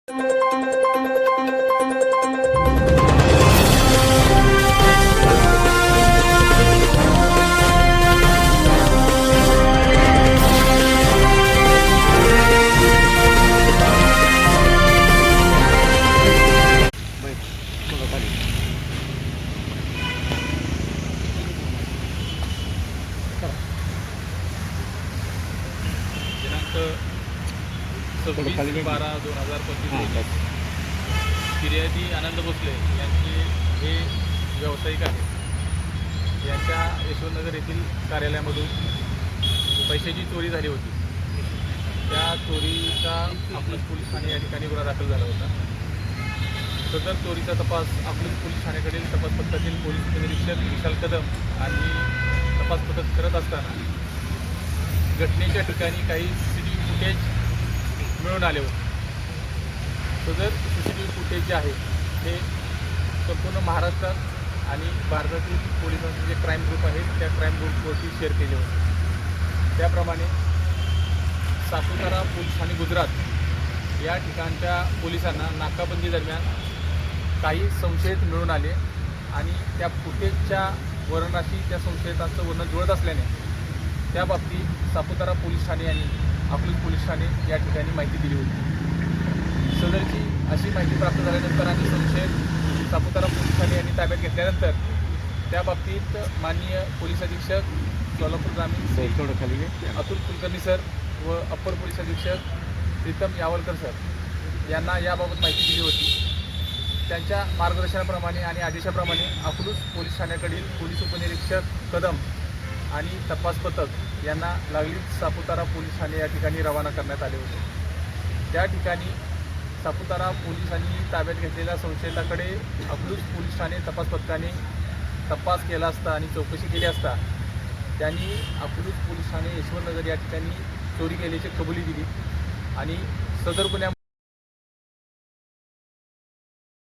दिनांक 26/12/2025 फिर्यादी आनंद भोसले यांचे हे व्यावसायिक आहेत. यांच्या यशवंतनगर येथील कार्यालयामधून पैशाची चोरी झाली होती. त्या चोरीचा अकलूज पोलीस ठाणे या ठिकाणी गुन्हा दाखल झाला होता. सदर चोरीचा तपास अकलूज पोलीस ठाण्याकडील तपास पथकातील पोलीस उपनिरीक्षक विशाल कदम आणि तपास पथक करत असताना घटनेच्या ठिकाणी काही CCTV फुटेज मिळून आले होते. सदर CCTV फुटेज जे आहे हे संपूर्ण महाराष्ट्रात आणि भारतातील पोलिसांचे जे क्राईम ग्रुप आहेत त्या क्राईम ग्रुपवरती शेअर केले होते. त्याप्रमाणे सापुतारा पोलीस ठाणे गुजरात या ठिकाणच्या पोलिसांना नाकाबंदी दरम्यान काही संशयित मिळून आले आणि त्या फुटेजच्या वर्णनाशी त्या संशयितांचं वर्णन जुळत असल्याने त्या बाबतीत सापुतारा पोलीस ठाणे यांनी अकलूज पोलीस ठाणे या ठिकाणी माहिती दिली होती. सदरची अशी माहिती प्राप्त झाल्यानंतर आणि संशयित सापुतारा पोलीस ठाणे यांनी ताब्यात घेतल्यानंतर त्या बाबतीत माननीय पोलीस अधीक्षक सोलापूर ग्रामीण अतुल कुलकर्णी सर व अप्पर पोलीस अधीक्षक प्रीतम यावलकर सर यांना याबाबत माहिती दिली होती. त्यांच्या मार्गदर्शनाप्रमाणे आणि आदेशाप्रमाणे अकलूज पोलीस ठाण्याकडील पोलीस उपनिरीक्षक कदम आणि तपास पथक यांना लागलीच सापुतारा पोलीस ठाणे या ठिकाणी रवाना करण्यात आले होते. त्या ठिकाणी सापुतारा पोलिसांनी ताब्यात घेतलेल्या संशयिताकडे अकलूज पोलीस ठाणे तपास पथकाने तपास केला असता आणि चौकशी केली असता त्यांनी अकलूज पोलीस ठाणे यशवंतनगर या ठिकाणी चोरी केल्याची कबुली दिली आणि सदर गुन्ह्यामध्ये